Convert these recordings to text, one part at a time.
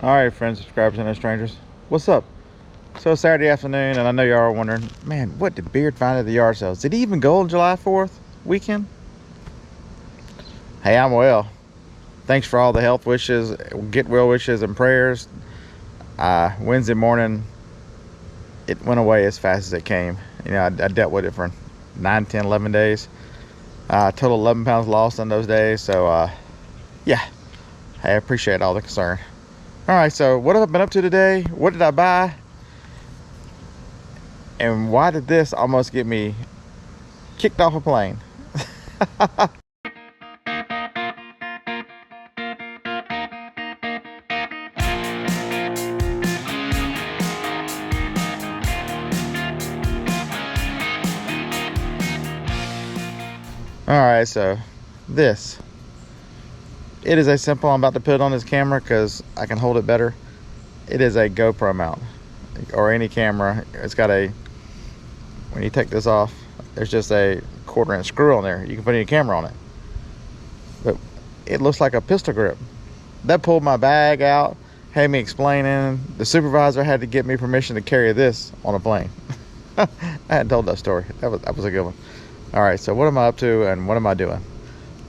All right, friends, subscribers, and strangers, what's up? So Saturday afternoon, and I know y'all are wondering, man, what did Beard find at the yard sales? Did he even go on July 4th weekend? Hey, I'm well. Thanks for all the health wishes, get well wishes, and prayers. Wednesday morning, it went away as fast as it came. You know, I dealt with it for 9, 10, 11 days. Total 11 pounds lost on those days. So, yeah, hey, I appreciate all the concern. All right, so what have I been up to today? What did I buy? And why did this almost get me kicked off a plane? All right, so this. It is a simple, I'm about to put it on this camera because I can hold it better. It is a GoPro mount, or any camera. It's got a, when you take this off, there's just a 1/4 inch screw on there. You can put any camera on it. But it looks like a pistol grip. That pulled my bag out, had me explaining. The supervisor had to get me permission to carry this on a plane. I hadn't told that story. That was a good one. All right, so what am I up to and what am I doing?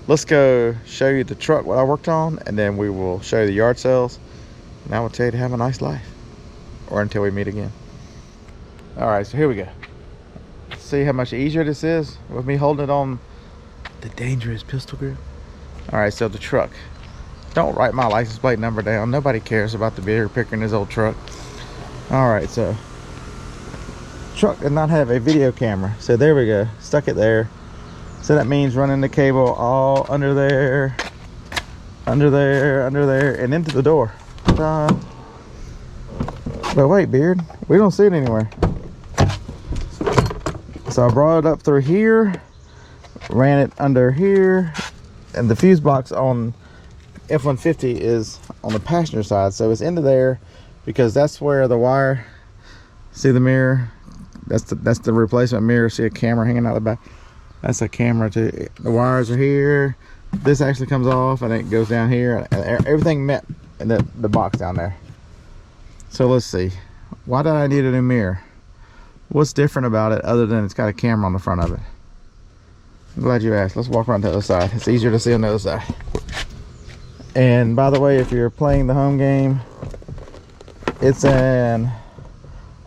Let's go show you the truck, what I worked on, and then we will show you the yard sales. And I will tell you to have a nice life, or until we meet again. All right, so here we go. See how much easier this is with me holding it on the dangerous pistol grip. All right, so the truck. Don't write my license plate number down. Nobody cares about the beer picker in this old truck. All right, so truck did not have a video camera, so there we go. Stuck it there. So that means running the cable all under there, under there, under there, and into the door. But wait, Beard, we don't see it anywhere. So I brought it up through here, ran it under here, and the fuse box on F-150 is on the passenger side, so it's into there because that's where the wire. See the mirror? That's the replacement mirror. See a camera hanging out the back. That's a camera too. The wires are here. This actually comes off and it goes down here, and everything met in the box down there. So let's see. Why did I need a new mirror? What's different about it other than it's got a camera on the front of it? I'm glad you asked. Let's walk around to the other side. It's easier to see on the other side. And by the way, if you're playing the home game, it's an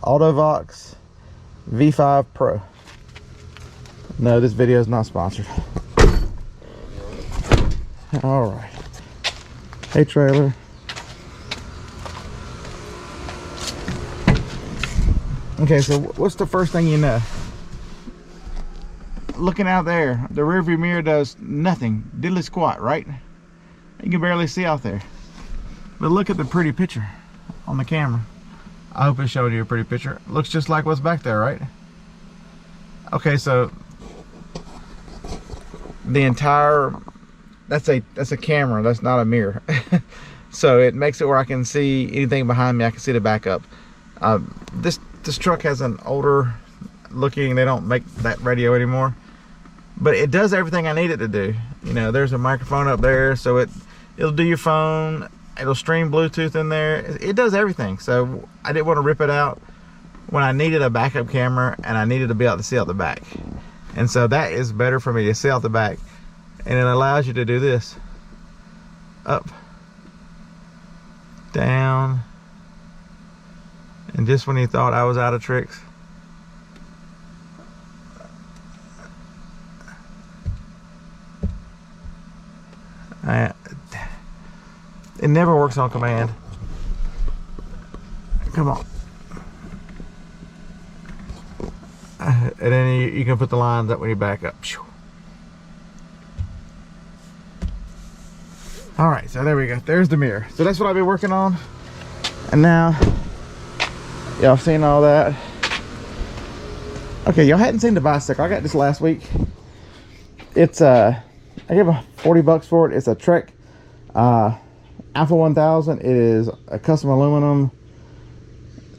Autovox V5 Pro. No, this video is not sponsored. All right. Hey, trailer. Okay, so what's the first thing you know? Looking out there, the rear view mirror does nothing. Diddly squat, right? You can barely see out there. But look at the pretty picture on the camera. I hope it showed you a pretty picture. Looks just like what's back there, right? Okay, so the entire, that's a camera, that's not a mirror. So it makes it where I can see anything behind me. I can see the backup. This truck has an older looking, they don't make that radio anymore, but it does everything I need it to do. You know, there's a microphone up there, so it'll do your phone, it'll stream Bluetooth in there. It does everything. So I didn't want to rip it out when I needed a backup camera and I needed to be able to see out the back. And so that is better for me to see out the back. And it allows you to do this. Up, down. And just when you thought I was out of tricks, it never works on command. Come on. And then you can put the lines up when you back up. All right, so there we go. There's the mirror. So that's what I've been working on. And now, y'all seen all that. Okay, y'all hadn't seen the bicycle. I got this last week. It's I gave $40 for it. It's a Trek Alpha 1000. It is a custom aluminum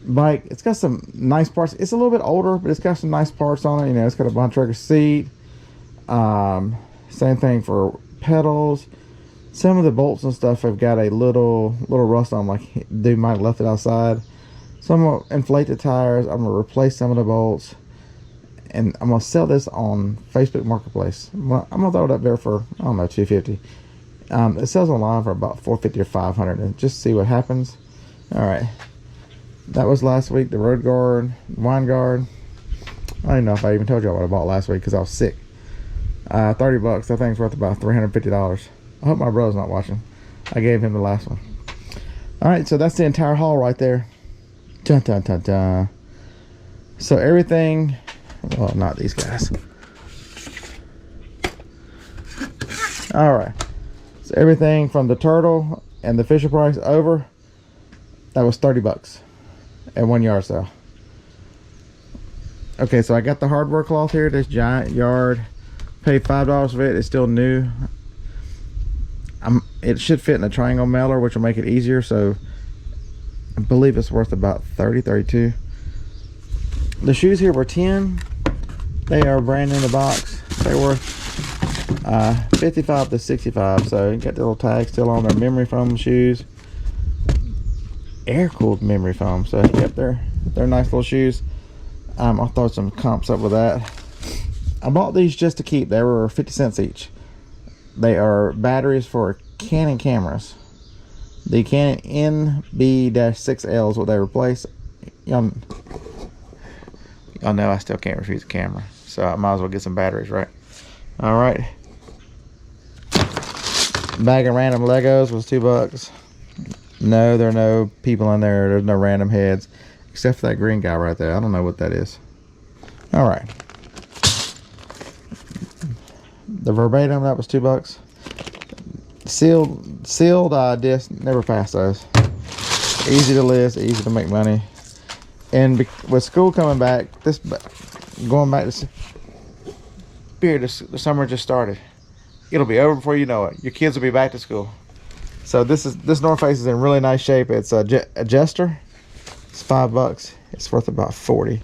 bike. It's got some nice parts. It's a little bit older, but it's got some nice parts on it. You know, it's got a Bontrager seat. Same thing for pedals. Some of the bolts and stuff have got a little rust on them, like they might have left it outside. So I'm gonna inflate the tires. I'm gonna replace some of the bolts, and I'm gonna sell this on Facebook Marketplace. I'm gonna throw it up there for, I don't know, $250. It sells online for about $450 or $500, and just see what happens. All right, that was last week. The road guard, wine guard. I don't even know if I even told y'all what I bought last week because I was sick. $30. That thing's worth about $350. I hope my brother's not watching. I gave him the last one. All right, so that's the entire haul right there. Dun, dun, dun, dun. So everything, well, not these guys. All right, so everything from the turtle and the Fisher Price over, that was $30 at 1 yard sale. Okay, so I got the hardware cloth here, this giant yard. Paid $5 for it. It's still new. It should fit in a triangle mailer, which will make it easier. So I believe it's worth about 30, 32. The shoes here were 10. They are brand new in the box. They're worth 55 to 65. So you got the little tag still on their memory foam shoes. Air cooled memory foam. So yep, they're nice little shoes. I'll throw some comps up with that. I bought these just to keep. They were 50 cents each. They are batteries for Canon cameras. The Canon NB-6L is what they replace. Y'all know I still can't refuse a camera, so I might as well get some batteries, right? All right. Bag of random Legos was $2. No, there are no people in there. There's no random heads, except for that green guy right there. I don't know what that is. All right. The verbatim, that was $2. Sealed disc, never pass those. Easy to list, easy to make money. And with school coming back, going back to the summer just started. It'll be over before you know it. Your kids will be back to school. So this North Face is in really nice shape. It's a Jester. It's $5. It's worth about 40.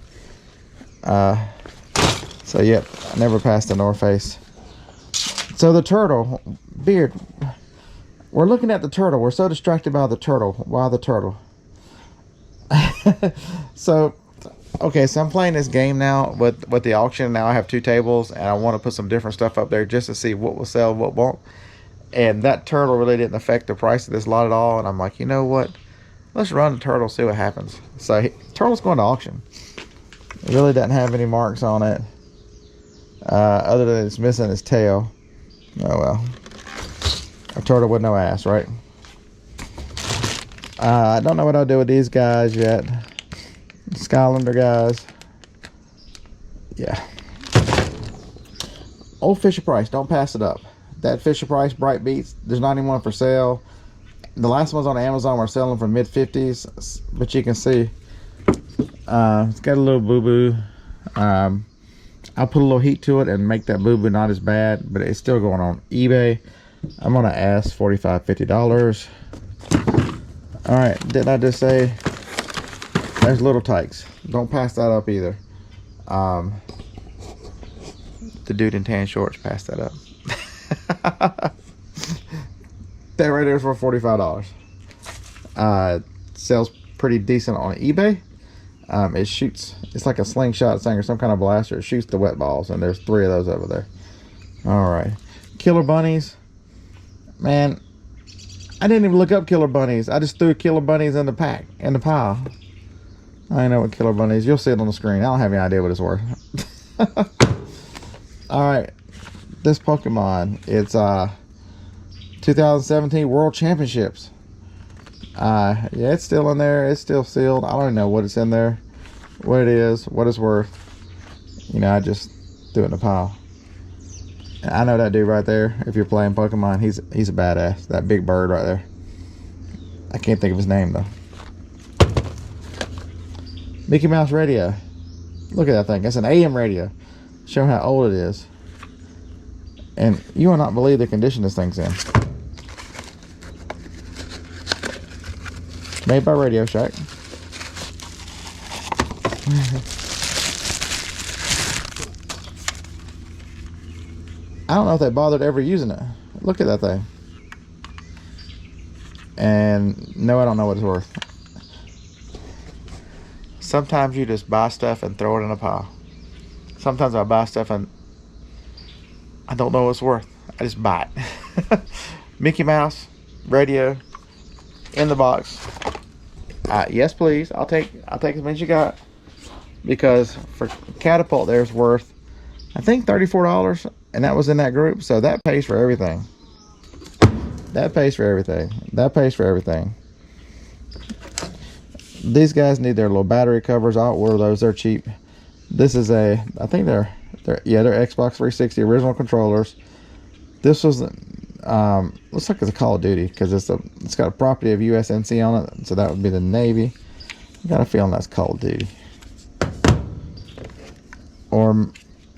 So yep, I never passed the North Face. So the turtle, Beard, we're looking at the turtle. We're so distracted by the turtle. Why the turtle? So, okay, so I'm playing this game now with the auction. Now I have 2 tables, and I want to put some different stuff up there just to see what will sell, what won't. And that turtle really didn't affect the price of this lot at all. And I'm like, you know what? Let's run the turtle, see what happens. So turtle's going to auction. It really doesn't have any marks on it, other than it's missing its tail. Oh well, a turtle with no ass, right? I don't know what I'll do with these guys yet. Skylander guys. Yeah. Old Fisher Price, don't pass it up. That Fisher Price Bright Beats, there's not even one for sale. The last ones on Amazon were selling for mid-50s, but you can see it's got a little boo-boo. I'll put a little heat to it and make that boo-boo not as bad, but it's still going on eBay. I'm gonna ask $45, $50. All right, didn't I just say there's Little Tykes? Don't pass that up either. The dude in tan shorts passed that up. That right there is for $45. Sells pretty decent on eBay. It shoots, it's like a slingshot thing or some kind of blaster. It shoots the wet balls, and there's 3 of those over there. All right, killer bunnies. Man, I didn't even look up killer bunnies. I just threw killer bunnies in the pile. I know what killer bunnies. You'll see it on the screen. I don't have any idea what it's worth. All right, this Pokemon. It's 2017 World Championships. Yeah, it's still in there. It's still sealed. I don't even know what it's in there, what it is, what it's worth. You know, I just threw it in the pile. I know that dude right there. If you're playing Pokemon, he's a badass. That big bird right there. I can't think of his name though. Mickey Mouse radio. Look at that thing. It's an AM radio. Showing how old it is. And you will not believe the condition this thing's in. Made by Radio Shack. I don't know if they bothered ever using it. Look at that thing. And no, I don't know what it's worth. Sometimes you just buy stuff and throw it in a pile. Sometimes I buy stuff and I don't know what it's worth. I just buy it. Mickey Mouse radio in the box. Yes, please. I'll take as many as you got. Because for Catapult, there's worth, I think, $34, and that was in that group. So that pays for everything. That pays for everything. That pays for everything. These guys need their little battery covers. I'll order those. They're cheap. This is I think they're Xbox 360 original controllers. This was looks like it's a Call of Duty because it's got a property of USNC on it, so that would be the Navy. I got a feeling that's Call of Duty. Or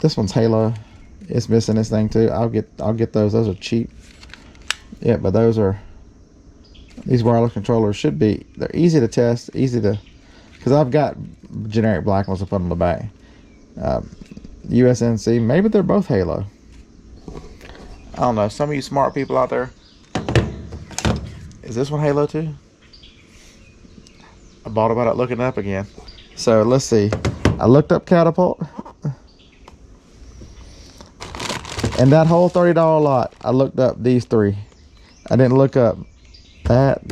this one's Halo. It's missing this thing too. I'll get those. Those are cheap. Yeah, but these wireless controllers should be, they're easy to test, because I've got generic black ones to put on the back. USNC, maybe they're both Halo. I don't know. Some of you smart people out there, is this one Halo too? I bought it without looking it up again. So let's see. I looked up Catapult. And that whole $30 lot, I looked up these three. I didn't look up that, and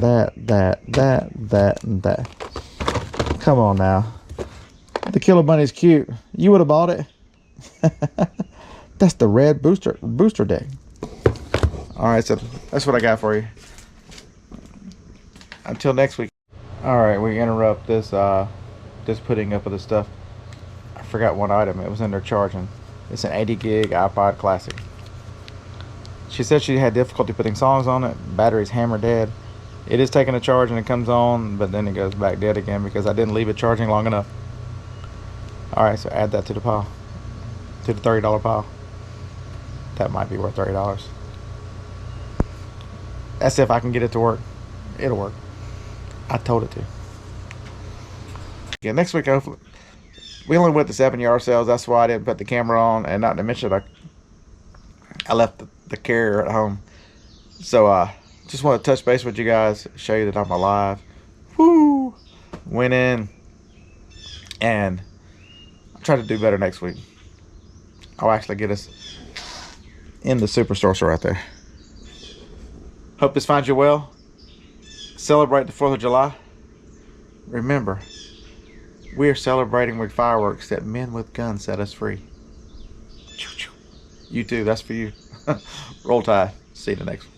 that. Come on now. The Killer Bunny's cute. You would have bought it. That's the red booster deck. Alright, so that's what I got for you. Until next week. Alright, we interrupt this putting up of the stuff. I forgot one item. It was in there charging. It's an 80 gig iPod Classic. She said she had difficulty putting songs on it. Battery's hammer dead. It is taking a charge and it comes on, but then it goes back dead again because I didn't leave it charging long enough. Alright, so add that to the pile. To the $30 pile. That might be worth $30. That's if I can get it to work. It'll work. I told it to. Yeah, next week, hopefully. We only went to 7-yard sales. That's why I didn't put the camera on, and not to mention I left the carrier at home. So just want to touch base with you guys, show you that I'm alive. Woo! Went in, and I'll try to do better next week. I'll actually get us in the superstore right there. Hope this finds you well. Celebrate the 4th of July. Remember, we are celebrating with fireworks that men with guns set us free. You too, that's for you. Roll Tide. See you in the next one.